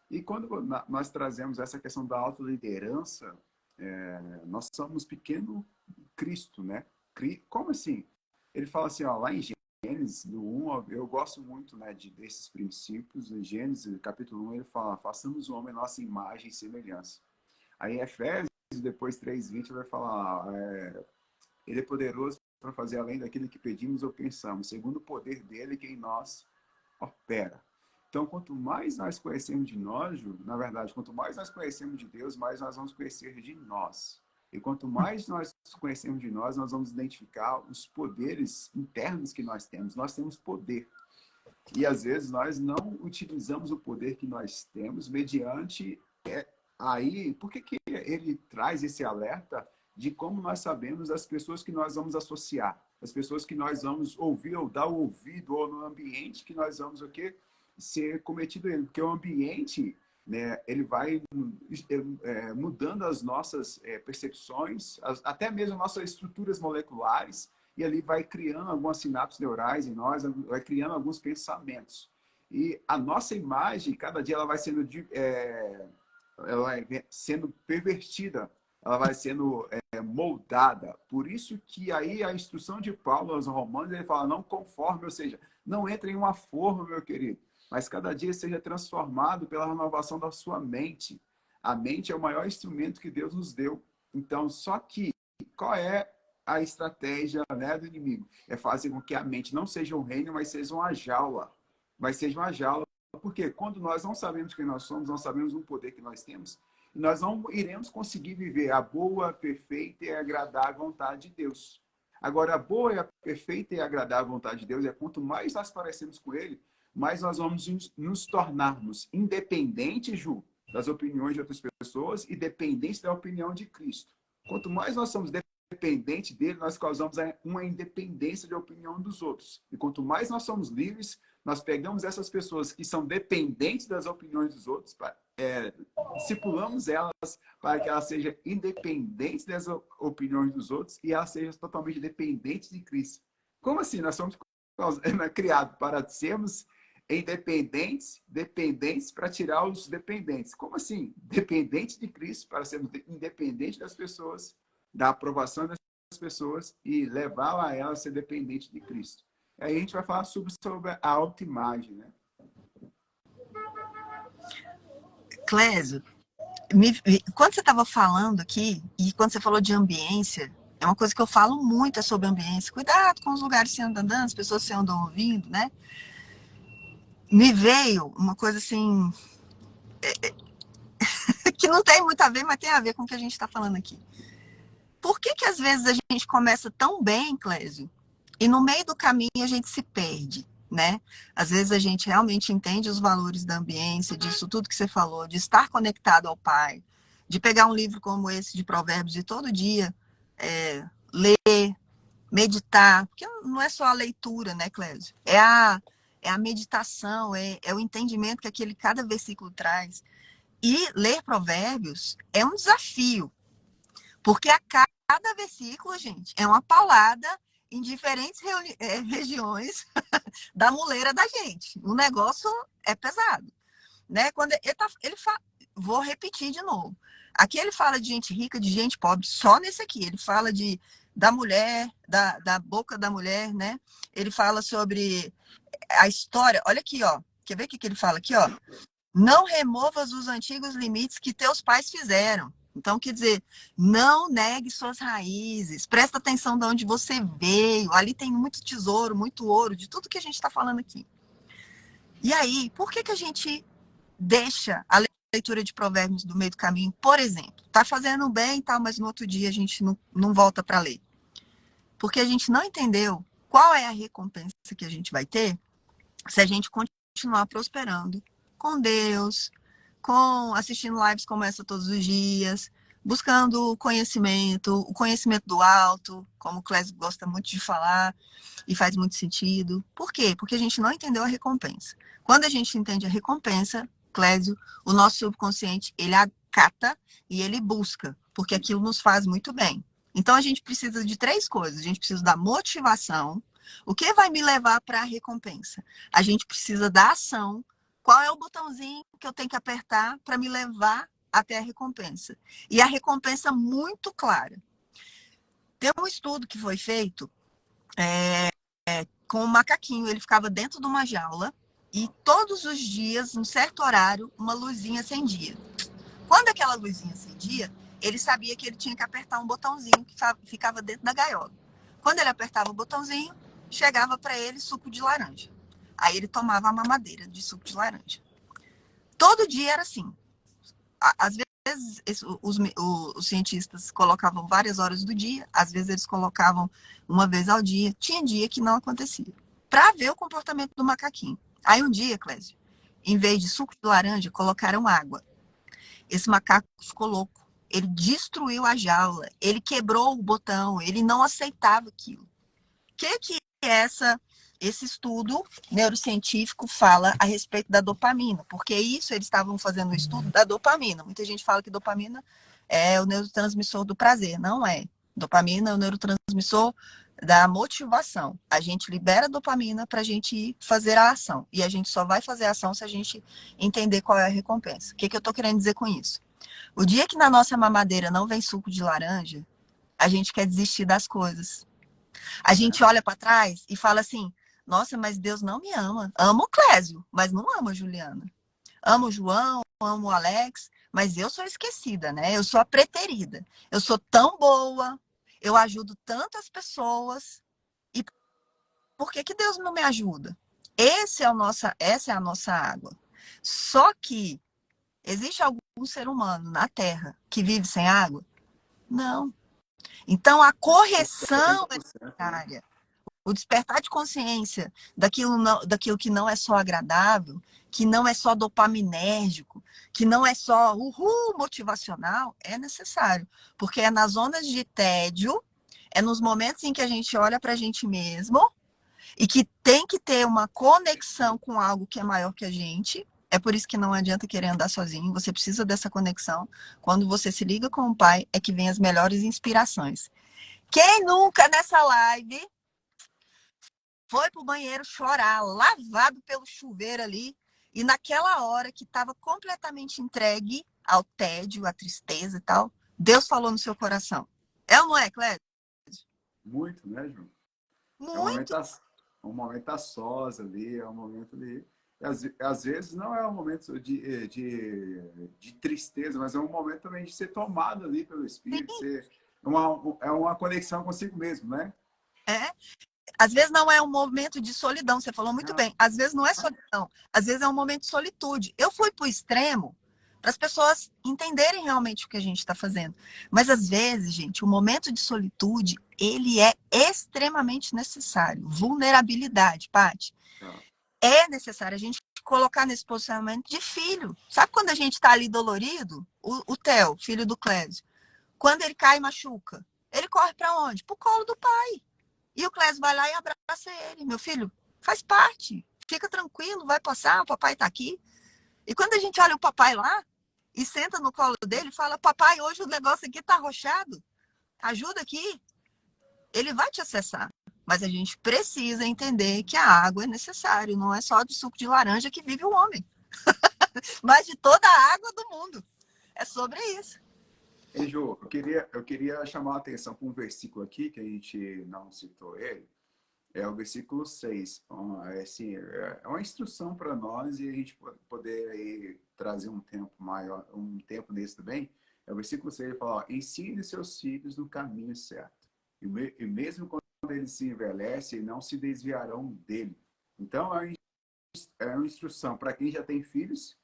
E quando nós trazemos essa questão da autoliderança, nós somos pequeno Cristo, né? Como assim? Ele fala assim, ó, lá em Gênesis, no 1, eu gosto muito, né, desses princípios. Em Gênesis, capítulo 1, ele fala, façamos o homem a nossa imagem e semelhança. Aí em Efésios, depois 3:20, vai falar, ele é poderoso para fazer além daquilo que pedimos ou pensamos, segundo o poder dele que em nós opera. Então, quanto mais nós conhecemos de nós, Ju, na verdade, quanto mais nós conhecemos de Deus, mais nós vamos conhecer de nós. E quanto mais nós conhecemos de nós vamos identificar os poderes internos que nós temos. Nós temos poder. E às vezes nós não utilizamos o poder que nós temos mediante aí. Por que ele traz esse alerta de como nós sabemos as pessoas que nós vamos associar, as pessoas que nós vamos ouvir ou dar o ouvido, ou no ambiente que nós vamos o quê? Ser cometido ele? Porque o ambiente, né, ele vai mudando as nossas percepções, até mesmo nossas estruturas moleculares, e ali vai criando algumas sinapses neurais em nós, vai criando alguns pensamentos. E a nossa imagem, cada dia, ela vai sendo pervertida, ela vai sendo moldada. Por isso que aí a instrução de Paulo aos Romanos, ele fala, não conforme, ou seja, não entre em uma forma, meu querido, mas cada dia seja transformado pela renovação da sua mente. A mente é o maior instrumento que Deus nos deu. Então, só que, qual é a estratégia, né, do inimigo? É fazer com que a mente não seja um reino, mas seja uma jaula. Mas seja uma jaula, porque quando nós não sabemos quem nós somos, não sabemos o poder que nós temos, nós não iremos conseguir viver a boa, perfeita e agradável vontade de Deus. Agora, a boa, a perfeita e agradável vontade de Deus é quanto mais nós parecemos com Ele, mais nós vamos nos tornarmos independentes, Ju, das opiniões de outras pessoas e dependentes da opinião de Cristo. Quanto mais nós somos dependentes dele, nós causamos uma independência de opinião dos outros. E quanto mais nós somos livres, nós pegamos essas pessoas que são dependentes das opiniões dos outros, discipulamos elas para que elas sejam independentes das opiniões dos outros e elas sejam totalmente dependentes de Cristo. Como assim? Nós somos criados para sermos dependentes para tirar os dependentes. Como assim? Dependentes de Cristo para sermos independentes das pessoas, da aprovação das pessoas e levá-la a ela a ser dependente de Cristo. Aí a gente vai falar sobre a autoimagem, né?
Clésio, quando você estava falando aqui, e quando você falou de ambiência, é uma coisa que eu falo muito, é sobre ambiência. Cuidado com os lugares que você anda andando, as pessoas que você anda ouvindo, né? Me veio uma coisa assim, que não tem muito a ver, mas tem a ver com o que a gente está falando aqui. Por que às vezes a gente começa tão bem, Clésio, e no meio do caminho a gente se perde, né? Às vezes a gente realmente entende os valores da ambiência, disso tudo que você falou, de estar conectado ao Pai, de pegar um livro como esse de Provérbios e todo dia ler, meditar, porque não é só a leitura, né, Clésio? É a meditação, é o entendimento que cada versículo traz. E ler Provérbios é um desafio, porque a cada versículo, gente, é uma paulada em diferentes regiões da muleira da gente. O negócio é pesado, né? Quando ele fala, vou repetir de novo. Aqui ele fala de gente rica, de gente pobre, só nesse aqui. Ele fala da mulher, da boca da mulher, né? Ele fala sobre a história. Olha aqui, ó. Quer ver o que ele fala aqui, ó? Não removas os antigos limites que teus pais fizeram. Então, quer dizer, não negue suas raízes. Presta atenção de onde você veio. Ali tem muito tesouro, muito ouro, de tudo que a gente está falando aqui. E aí, por que a gente deixa a leitura de provérbios do meio do caminho? Por exemplo, tá fazendo bem e tal, mas no outro dia a gente não volta para ler. Porque a gente não entendeu qual é a recompensa que a gente vai ter se a gente continuar prosperando com Deus, assistindo lives como essa todos os dias, buscando conhecimento, o conhecimento do alto, como o Clésio gosta muito de falar, e faz muito sentido. Por quê? Porque a gente não entendeu a recompensa. Quando a gente entende a recompensa, Clésio, o nosso subconsciente, ele acata e ele busca, porque aquilo nos faz muito bem. Então, a gente precisa de 3 coisas. A gente precisa da motivação. O que vai me levar para a recompensa? A gente precisa da ação. Qual é o botãozinho que eu tenho que apertar para me levar até a recompensa? E a recompensa muito clara. Tem um estudo que foi feito com um macaquinho. Ele ficava dentro de uma jaula e todos os dias, num certo horário, uma luzinha acendia. Quando aquela luzinha acendia, ele sabia que ele tinha que apertar um botãozinho que ficava dentro da gaiola. Quando ele apertava o botãozinho, chegava para ele suco de laranja. Aí ele tomava a mamadeira de suco de laranja. Todo dia era assim. Às vezes, os cientistas colocavam várias horas do dia, às vezes eles colocavam uma vez ao dia. Tinha dia que não acontecia. Para ver o comportamento do macaquinho. Aí um dia, Clésio, em vez de suco de laranja, colocaram água. Esse macaco ficou louco. Ele destruiu a jaula, ele quebrou o botão, ele não aceitava aquilo. O que esse estudo neurocientífico fala a respeito da dopamina? Porque isso eles estavam fazendo um estudo da dopamina. Muita gente fala que dopamina é o neurotransmissor do prazer. Não é. Dopamina é o neurotransmissor da motivação. A gente libera dopamina para a gente ir fazer a ação. E a gente só vai fazer a ação se a gente entender qual é a recompensa. O que eu estou querendo dizer com isso? O dia que na nossa mamadeira não vem suco de laranja, a gente quer desistir das coisas. A gente olha para trás e fala assim: nossa, mas Deus não me ama. Amo o Clésio, mas não amo a Juliana. Amo o João, amo o Alex, mas eu sou esquecida, né? Eu sou a preterida. Eu sou tão boa, eu ajudo tantas pessoas. E por que Deus não me ajuda? Essa é a nossa água. Só que existe algum ser humano na Terra que vive sem água? Não. Então a correção é necessária. O despertar de consciência daquilo que não é só agradável, que não é só dopaminérgico, que não é só motivacional, é necessário. Porque é nas zonas de tédio, é nos momentos em que a gente olha para a gente mesmo e que tem que ter uma conexão com algo que é maior que a gente. É por isso que não adianta querer andar sozinho, você precisa dessa conexão. Quando você se liga com o Pai, é que vem as melhores inspirações. Quem nunca nessa live foi pro banheiro chorar, lavado pelo chuveiro ali, e naquela hora que estava completamente entregue ao tédio, à tristeza e tal, Deus falou no seu coração. É ou não é, Cléber?
Muito, né, João?
Muito.
É um momento a sós ali, é um momento ali. Às vezes não é um momento de tristeza, mas é um momento também de ser tomado ali pelo Espírito, é uma conexão consigo mesmo, né?
É. Às vezes não é um momento de solidão, você falou muito bem. Às vezes não é solidão, às vezes é um momento de solitude. Eu fui para o extremo para as pessoas entenderem realmente o que a gente está fazendo. Mas às vezes, gente, o momento de solitude, ele é extremamente necessário. Vulnerabilidade, Paty. É necessário a gente colocar nesse posicionamento de filho. Sabe quando a gente está ali dolorido? O Theo, filho do Clésio, quando ele cai e machuca, ele corre para onde? Para o colo do pai. E o Clésio vai lá e abraça ele. Meu filho, faz parte. Fica tranquilo, vai passar, o papai está aqui. E quando a gente olha o papai lá, e senta no colo dele e fala: papai, hoje o negócio aqui tá arrochado, ajuda aqui. Ele vai te acessar. Mas a gente precisa entender que a água é necessária, não é só do suco de laranja que vive o homem, mas de toda a água do mundo. É sobre isso.
Ei, Jô, eu queria chamar a atenção para um versículo aqui, que a gente não citou ele, é o versículo 6. É, assim, é uma instrução para nós e a gente poder aí trazer um tempo maior, um tempo nesse também. É o versículo 6, ele fala, ó, ensine seus filhos no caminho certo. E mesmo quando eles se envelhecem, não se desviarão dele. Então, é uma instrução para quem já tem filhos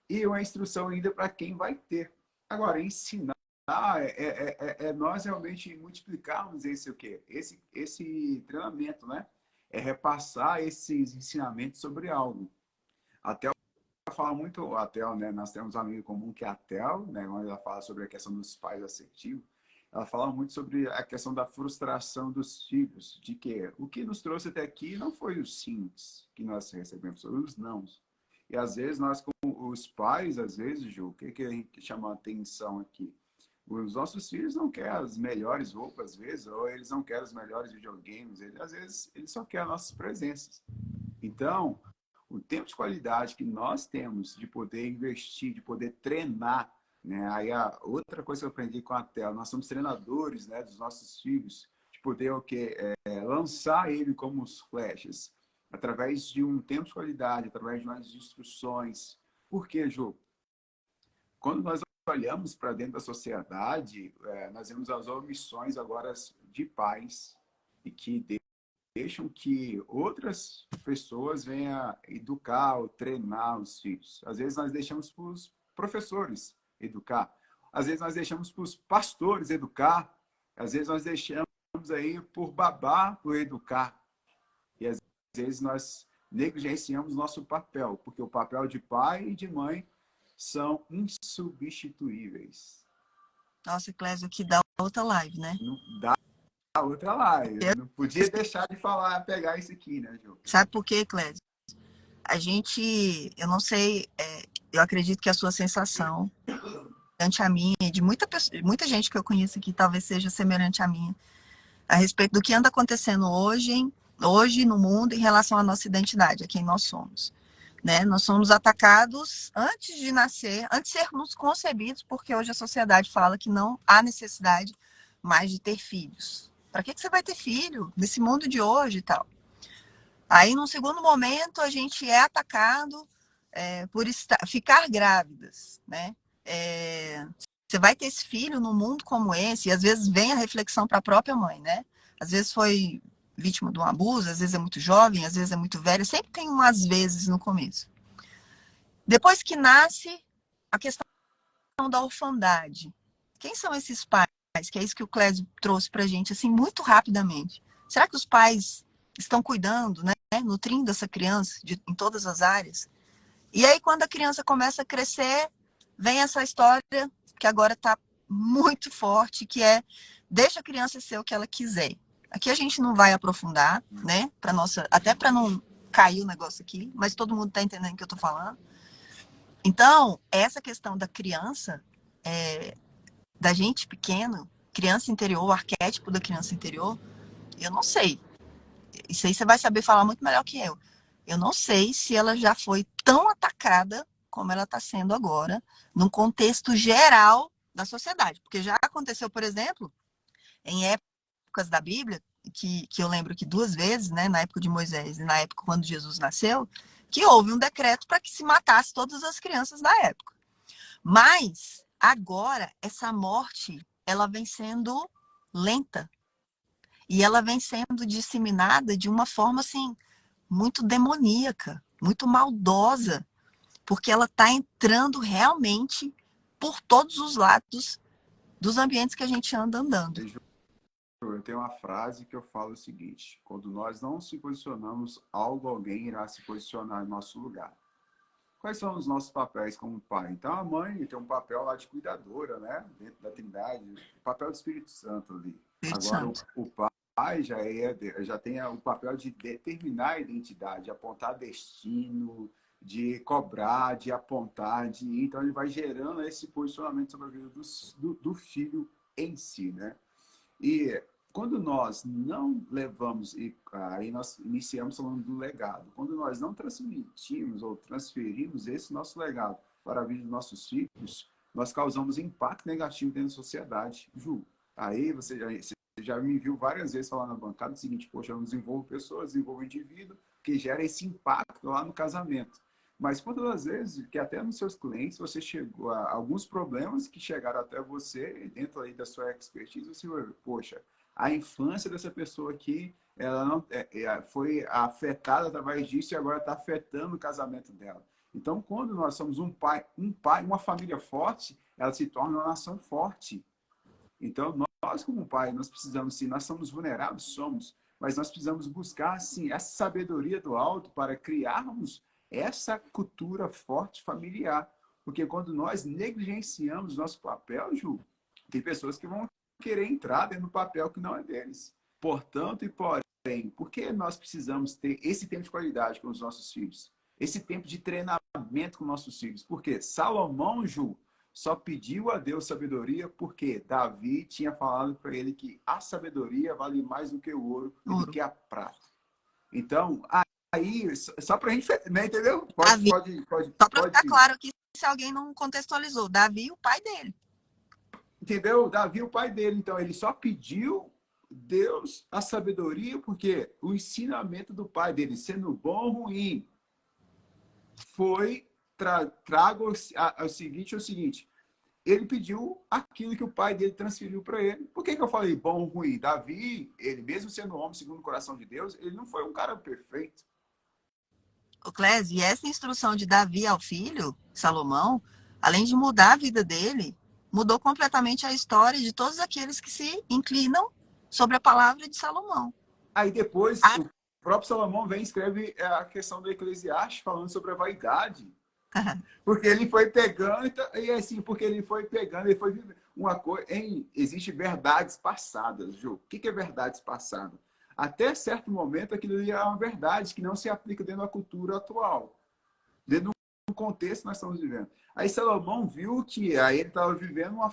e uma instrução ainda para quem vai ter. Agora, ensinar é nós realmente multiplicarmos esse o quê? Esse treinamento, né? É repassar esses ensinamentos sobre algo. Até fala muito, a Tel, né? Nós temos um amigo comum que é a Tel, né? Onde ela fala sobre a questão dos pais assertivos. Ela fala muito sobre a questão da frustração dos filhos, de que o que nos trouxe até aqui não foi os sims que nós recebemos, foram os nãos. E às vezes nós, como os pais, às vezes, Ju, o que a gente chama a atenção aqui? Os nossos filhos não querem as melhores roupas, às vezes, ou eles não querem os melhores videogames, às vezes eles só querem as nossas presenças. Então, o tempo de qualidade que nós temos de poder investir, de poder treinar, né? Aí a outra coisa que eu aprendi com a Tela, nós somos treinadores, né, dos nossos filhos, de poder o quê? Lançar ele como os flashes, através de um tempo de qualidade, através de umas instruções. Por quê, Jô? Quando nós olhamos para dentro da sociedade, nós vemos as omissões agora de pais e que deixam que outras pessoas venham educar ou treinar os filhos. Às vezes nós deixamos para os professores educar. Às vezes nós deixamos para os pastores educar. Às vezes nós deixamos aí por babá por educar. E às vezes nós negligenciamos nosso papel, porque o papel de pai e de mãe são insubstituíveis.
Nossa, Clésio, que dá outra live, né?
Não dá outra live. Eu não podia deixar de falar, pegar isso aqui, né, Ju?
Sabe por quê, Clésio? A gente, eu não sei, eu acredito que a sua sensação, semelhante à minha, de muita gente que eu conheço aqui, talvez seja semelhante à minha, a respeito do que anda acontecendo hoje no mundo em relação à nossa identidade, a quem nós somos. Né? Nós somos atacados antes de nascer, antes de sermos concebidos, porque hoje a sociedade fala que não há necessidade mais de ter filhos. Para que você vai ter filho nesse mundo de hoje e tal? Aí, num segundo momento, a gente é atacado por ficar grávidas, né? Você vai ter esse filho num mundo como esse, e às vezes vem a reflexão para a própria mãe, né? Às vezes foi vítima de um abuso, às vezes é muito jovem, às vezes é muito velho, sempre tem umas vezes no começo. Depois que nasce, a questão da orfandade. Quem são esses pais? Que é isso que o Clésio trouxe para a gente, assim, muito rapidamente. Será que os pais estão cuidando, né, nutrindo essa criança em todas as áreas? E aí, quando a criança começa a crescer, vem essa história que agora está muito forte, que é deixa a criança ser o que ela quiser. Aqui a gente não vai aprofundar, né? Até para não cair o negócio aqui, mas todo mundo está entendendo o que eu estou falando. Então, essa questão da criança, da gente pequeno, criança interior, o arquétipo da criança interior, eu não sei. Isso aí você vai saber falar muito melhor que eu. Eu não sei se ela já foi tão atacada como ela está sendo agora, num contexto geral da sociedade. Porque já aconteceu, por exemplo, em épocas da Bíblia, que eu lembro que 2 vezes, né, na época de Moisés e na época quando Jesus nasceu, que houve um decreto para que se matasse todas as crianças da época. Mas, agora, essa morte, ela vem sendo lenta. E ela vem sendo disseminada de uma forma, assim, muito demoníaca, muito maldosa, porque ela está entrando realmente por todos os lados dos ambientes que a gente anda andando.
Eu tenho uma frase que eu falo o seguinte: quando nós não se posicionamos, alguém irá se posicionar em nosso lugar. Quais são os nossos papéis como pai? Então, a mãe tem um papel lá de cuidadora, né? Dentro da Trindade, o papel do Espírito Santo ali.
Espírito
Agora,
Santo.
o pai já tem o papel de determinar a identidade, apontar destino, de cobrar, de apontar, então ele vai gerando esse posicionamento sobre a vida do filho em si, né? E quando nós não levamos, e aí nós iniciamos falando do legado, quando nós não transmitimos ou transferimos esse nosso legado para a vida dos nossos filhos, nós causamos impacto negativo dentro da sociedade. Ju, aí você já me viu várias vezes falar na bancada o seguinte: poxa, eu não desenvolvo pessoas, desenvolvo indivíduo, que gera esse impacto lá no casamento. Mas quantas das vezes que até nos seus clientes você chegou a alguns problemas que chegaram até você, dentro aí da sua expertise, você vai ver, poxa, a infância dessa pessoa aqui, ela não foi afetada através disso e agora está afetando o casamento dela. Então, quando nós somos um pai, uma família forte, ela se torna uma nação forte. Então, nós como pai, nós precisamos, sim, nós somos vulneráveis, somos, mas nós precisamos buscar, sim, essa sabedoria do alto para criarmos essa cultura forte familiar. Porque quando nós negligenciamos nosso papel, Ju, tem pessoas que vão querer entrar dentro do papel que não é deles. Portanto e porém, por que nós precisamos ter esse tempo de qualidade com os nossos filhos? Esse tempo de treinamento com nossos filhos? Porque Salomão, Ju, só pediu a Deus sabedoria porque Davi tinha falado para ele que a sabedoria vale mais do que o ouro e do que a prata. Então, aí, só para a gente, né, entendeu?
Davi, só para ficar claro aqui, se alguém não contextualizou, Davi, o pai dele.
Entendeu? Davi, o pai dele. Então, ele só pediu Deus a sabedoria porque o ensinamento do pai dele, sendo bom ou ruim, foi trago o seguinte, ele pediu aquilo que o pai dele transferiu para ele. Por que eu falei bom ou ruim? Davi, ele mesmo sendo homem segundo o coração de Deus, ele não foi um cara perfeito.
O Clésio, e essa instrução de Davi ao filho, Salomão, além de mudar a vida dele, mudou completamente a história de todos aqueles que se inclinam sobre a palavra de Salomão.
Aí depois, o próprio Salomão vem e escreve a questão do Eclesiastes, falando sobre a vaidade. Porque ele foi pegando, e assim, porque ele foi pegando, ele foi vivendo uma coisa. Existe verdades passadas, Ju. O que é verdades passadas? Até certo momento, aquilo ali é uma verdade que não se aplica dentro da cultura atual, dentro do contexto que nós estamos vivendo. Aí Salomão viu que aí ele estava vivendo uma.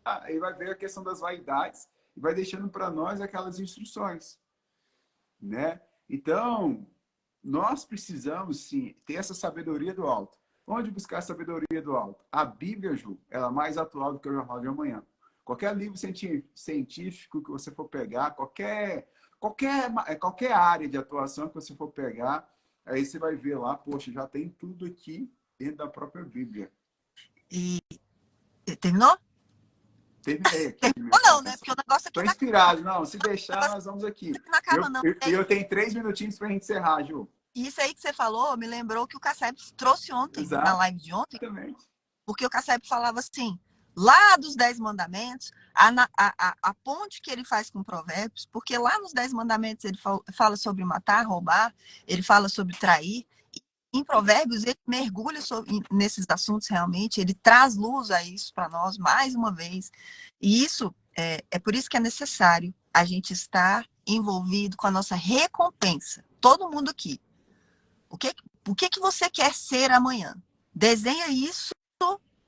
Aí vai ver a questão das vaidades e vai deixando para nós aquelas instruções, né? Então, nós precisamos, sim, ter essa sabedoria do alto. Onde buscar a sabedoria do alto? A Bíblia, Ju, ela é mais atual do que o Jornal de Amanhã. Qualquer livro científico que você for pegar, qualquer área de atuação que você for pegar, aí você vai ver lá, poxa, já tem tudo aqui dentro da própria Bíblia.
E terminou?
Terminei aqui.
Terminou não, né? Porque o negócio aqui
Estou inspirado. Não, se deixar, nós vamos aqui.
Não acaba, não.
Eu tenho 3 minutinhos para a gente encerrar, Ju.
Isso aí que você falou me lembrou que o Casseb trouxe ontem, na live de ontem.
Exatamente.
Porque o Casseb falava assim, lá dos 10 mandamentos, a ponte que ele faz com Provérbios, porque lá nos 10 mandamentos ele fala sobre matar, roubar, ele fala sobre trair. Em Provérbios, ele mergulha nesses assuntos realmente, ele traz luz a isso para nós, mais uma vez. E isso, é por isso que é necessário a gente estar envolvido com a nossa recompensa. Todo mundo aqui. O que você quer ser amanhã? Desenha isso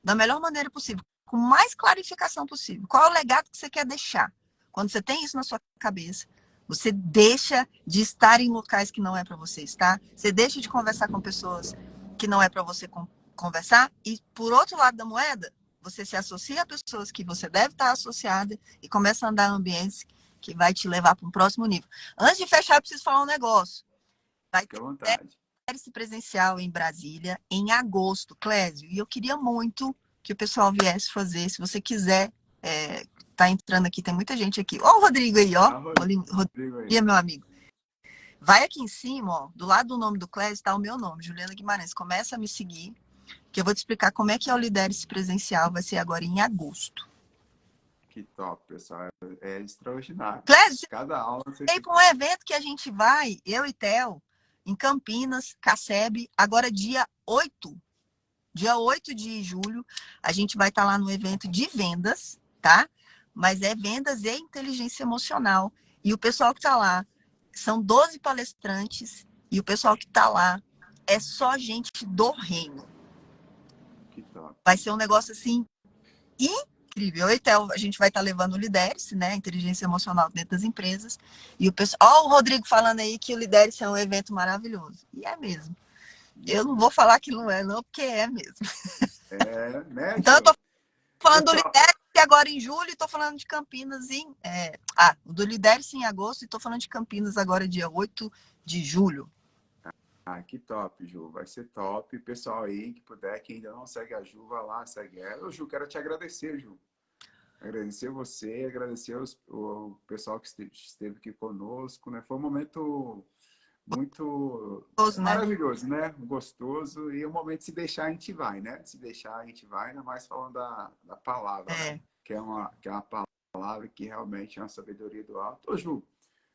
da melhor maneira possível, com mais clarificação possível. Qual é o legado que você quer deixar? Quando você tem isso na sua cabeça, você deixa de estar em locais que não é para você estar, você deixa de conversar com pessoas que não é para você conversar, e por outro lado da moeda, você se associa a pessoas que você deve estar associada e começa a andar em ambientes que vai te levar para um próximo nível. Antes de fechar, eu preciso falar um negócio. Vai ter esse presencial em Brasília em agosto, Clésio, e eu queria muito que o pessoal viesse fazer, se você quiser, tá entrando aqui, tem muita gente aqui. Ó o Rodrigo aí, ó. Rodrigo aí, meu amigo. Vai aqui em cima, ó, do lado do nome do Clésio está o meu nome, Juliana Guimarães. Começa a me seguir, que eu vou te explicar como é que eu lidero esse presencial, vai ser agora em agosto.
Que top, pessoal. É extraordinário.
Clésio,
cada aula você
tem para um evento que a gente vai, eu e Theo, em Campinas, Casseb, agora dia 8 de julho, a gente vai estar lá no evento de vendas, tá? Mas é vendas e inteligência emocional. E o pessoal que está lá, são 12 palestrantes, e o pessoal que está lá é só gente do reino.
Que top.
Vai ser um negócio assim incrível. Então, a gente vai estar levando o Lidere-se, né? Inteligência emocional dentro das empresas. E o pessoal. Ó, o Rodrigo falando aí que o Lidere-se é um evento maravilhoso. E é mesmo. Eu não vou falar que não é, não, porque é mesmo.
É, né,
Então, eu tô
Ju?
falando do
Pessoal,
Lidere-se agora em julho e tô falando de Campinas em. Do Lidere-se em agosto e tô falando de Campinas agora, dia 8 de julho.
que top, Ju. Vai ser top. Pessoal aí que puder, que ainda não segue a Ju, vai lá, segue ela. Ô, Ju, quero te agradecer, Ju. Agradecer você, agradecer o pessoal que esteve aqui conosco, né? Foi um momento muito
Gostoso, né?
maravilhoso, né? Gostoso. E o momento de se deixar, a gente vai, né? Se deixar, a gente vai, ainda mais falando da palavra, né?
É.
Que é uma palavra que realmente é uma sabedoria do alto. Ô, Ju,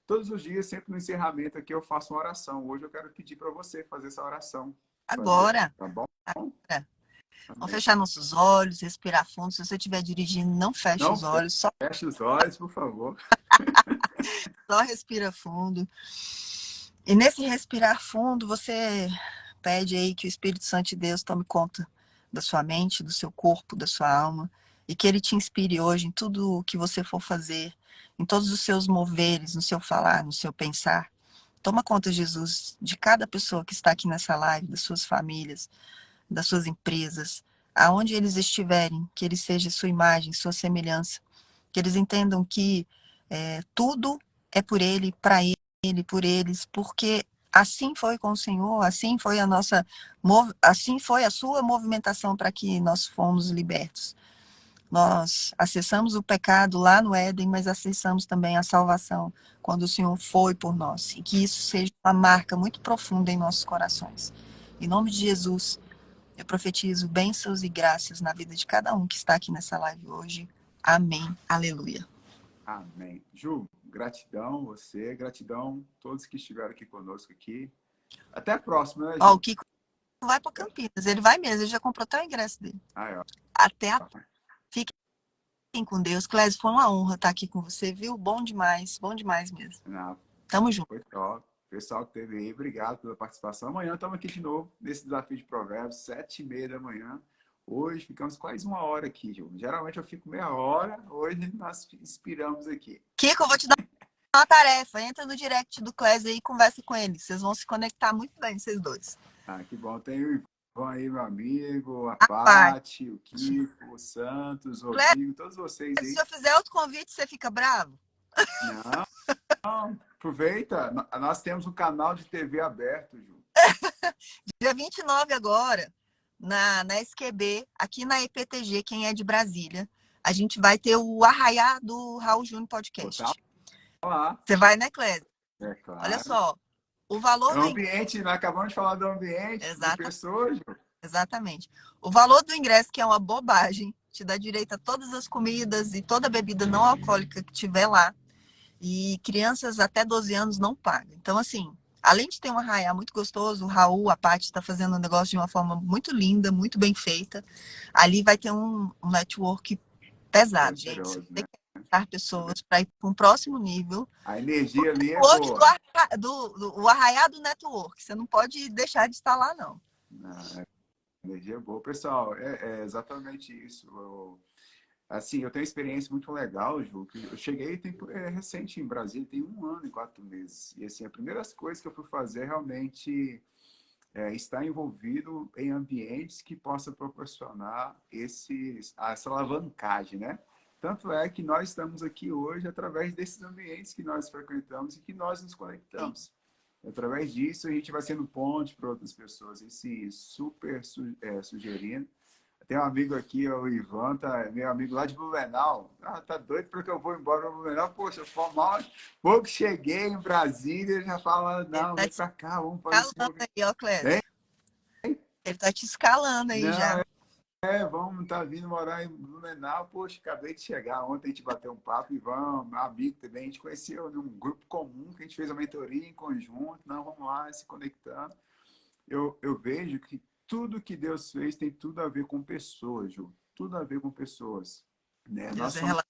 todos os dias, sempre no encerramento aqui, eu faço uma oração. Hoje eu quero pedir para você fazer essa oração. Fazer,
Agora.
tá bom?
Agora. Vamos
Amém.
fechar nossos olhos, respirar fundo. Se você estiver dirigindo, não feche
Não
os olhos,
feche os olhos, por favor.
só respira fundo. E nesse respirar fundo, você pede aí que o Espírito Santo de Deus tome conta da sua mente, do seu corpo, da sua alma, e que ele te inspire hoje em tudo o que você for fazer, em todos os seus moveres, no seu falar, no seu pensar. Toma conta, Jesus, de cada pessoa que está aqui nessa live, das suas famílias, das suas empresas, aonde eles estiverem, que ele seja sua imagem, sua semelhança, que eles entendam que tudo é por ele, para ele, por eles, porque assim foi com o Senhor, assim foi assim foi a sua movimentação para que nós fomos libertos. Nós acessamos o pecado lá no Éden, mas acessamos também a salvação quando o Senhor foi por nós. E que isso seja uma marca muito profunda em nossos corações. Em nome de Jesus, eu profetizo bênçãos e graças na vida de cada um que está aqui nessa live hoje. Amém. Aleluia.
Amém. Ju, gratidão você, gratidão todos que estiveram aqui conosco aqui. Até a próxima, né,
Ó, o
Ju?
Kiko vai para Campinas. Ele vai mesmo, ele já comprou até o ingresso dele.
Aí, ó.
Até a... Fiquem com Deus. Clésio, foi uma honra estar aqui com você, viu? Bom demais mesmo.
Não,
Tamo junto.
foi top. Pessoal que esteve aí, obrigado pela participação. Amanhã estamos aqui de novo, nesse desafio de provérbios, 7h30 da manhã. Hoje ficamos quase 1 hora aqui, Ju. Geralmente eu fico meia hora, hoje nós inspiramos aqui.
Kiko, eu vou te dar uma tarefa. Entra no direct do Clésio aí e conversa com ele. Vocês vão se conectar muito bem, vocês dois.
Que bom. Tem o Ivan aí, meu amigo, a
A parte.
Paty, o Kiko, o Santos, o
Clésio,
Rodrigo, todos vocês
se
aí.
eu fizer outro convite, você fica bravo?
Não, aproveita. Nós temos um canal de TV aberto, Ju.
Dia 29 agora, na SQB, aqui na EPTG, quem é de Brasília, a gente vai ter o Arraiá do Raul Júnior Podcast.
Tá lá,
Você vai, né, Clésio?
é
Olha
claro.
só, o
É
valor
o
do
ambiente, nós acabamos de falar do ambiente, de
Exatamente,
pessoas, Ju.
exatamente. O valor do ingresso, que é uma bobagem, te dá direito a todas as comidas e toda bebida não alcoólica que tiver lá. E crianças até 12 anos não pagam. Então, assim, além de ter um arraiá muito gostoso, o Raul, a Paty está fazendo o negócio de uma forma muito linda, muito bem feita. Ali vai ter um network pesado, gente. Você
Poderoso,
tem
né?
que conectar pessoas para ir para um próximo nível.
A energia ali é
Network
boa.
o arraiá do network. Você não pode deixar de estar lá, não.
A energia é boa. Pessoal, é exatamente isso. Assim, eu tenho uma experiência muito legal, Ju, que eu cheguei recente em Brasília, tem 1 ano e 4 meses. E assim, a primeira coisa que eu fui fazer realmente estar envolvido em ambientes que possam proporcionar essa alavancagem, né? Tanto é que nós estamos aqui hoje através desses ambientes que nós frequentamos e que nós nos conectamos. Através disso, a gente vai sendo ponte para outras pessoas. Esse super sugerindo. Tem um amigo aqui, o Ivan, meu amigo lá de Blumenau. Tá doido porque eu vou embora para Blumenau. Poxa, foi mal. Pouco cheguei em Brasília, já falando,
Ele
não,
tá
vem
te
para cá, vamos fazer esse
escalando
movimento.
aí, ó, Clésio. Ele tá te escalando aí
Não,
já.
vamos, tá vindo morar em Blumenau. Poxa, acabei de chegar. Ontem a gente bateu um papo, Ivan, meu amigo também. A gente conheceu num grupo comum que a gente fez uma mentoria em conjunto. Não, vamos lá, se conectando. Eu vejo que tudo que Deus fez tem tudo a ver com pessoas, Ju. Tudo a ver com pessoas. Né? Nós
Deus é
somos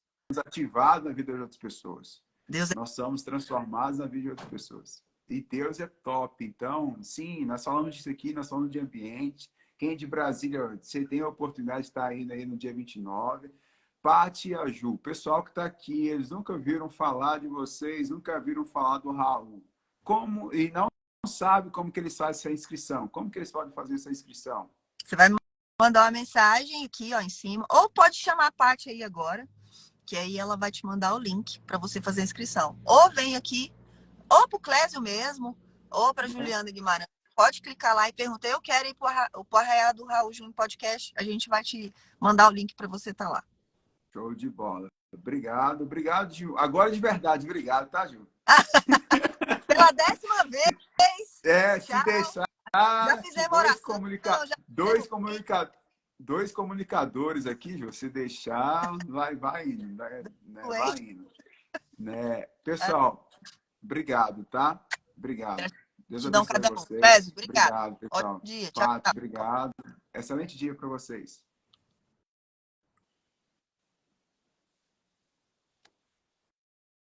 ativados na vida de outras pessoas.
Deus é
Nós somos transformados na vida de outras pessoas. E Deus é top. Então, sim, nós falamos disso aqui, nós falamos de ambiente. Quem é de Brasília, você tem a oportunidade de estar indo aí no dia 29. Paty e a Ju, pessoal que está aqui, eles nunca viram falar de vocês, nunca viram falar do Raul. Como, e não sabe como que eles fazem essa inscrição. Como que eles podem fazer essa inscrição?
Você vai mandar uma mensagem aqui, ó, em cima, ou pode chamar a Paty aí agora, que aí ela vai te mandar o link para você fazer a inscrição. Ou vem aqui, ou para o Clésio mesmo, ou para Juliana Guimarães. Pode clicar lá e perguntar, eu quero ir para o Arraial do Raul Júnior Podcast. A gente vai te mandar o link para você estar lá.
Show de bola. Obrigado, obrigado, Ju. Agora de verdade, obrigado, tá, Ju?
Pela 10ª vez.
Se deixar,
Já fizemos oração.
dois comunicadores aqui, Ju, se deixar, vai indo, vai indo. Né? Pessoal, obrigado, tá? Obrigado. Deus abençoe vocês.
Obrigado.
Obrigado, pessoal.
Ótimo dia.
Tchau.
Tchau.
Obrigado. Excelente dia para vocês.